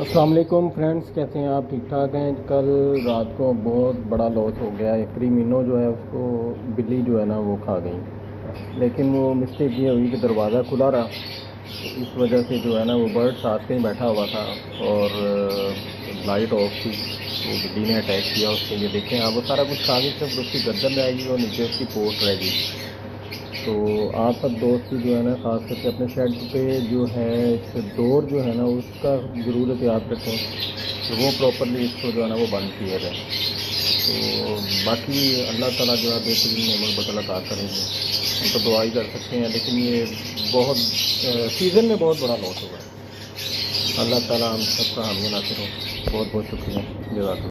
अस्सलाम वालेकुम फ्रेंड्स, कैसे हैं आप? ठीक ठाक हैं? कल रात को बहुत बड़ा लॉस हो गया। एक क्रीमिनो जो है उसको बिल्ली जो है ना वो खा गई, लेकिन वो मिस्टेक ये हुई कि दरवाज़ा खुला रहा। इस वजह से जो है ना वो बर्ड साथ कहीं बैठा हुआ था और लाइट ऑफ थी, वो बिल्ली ने अटैक किया उसको। ये देखें आप, वो सारा कुछ खा गई, सिर्फ उसकी गर्दन रहेगी और नीचे उसकी पोस्ट रहेगी। तो आप सब दोस्त जो है ना, ख़ास करके अपने शेड पे जो है डोर जो है ना उसका ज़रूर एहतियात रखें तो वो प्रॉपरली इसको जो है ना वो बंद किया जाए। तो बाकी अल्लाह ताला जो है बेहतरीन नेमत बदला अता करेंगे, हम तो दुआ ही कर सकते हैं। लेकिन ये बहुत सीज़न में बहुत बड़ा लॉस हुआ है। अल्लाह ताला हम सबका हामी नासिर हो। बहुत बहुत शुक्रिया। जज़ाकल्लाह।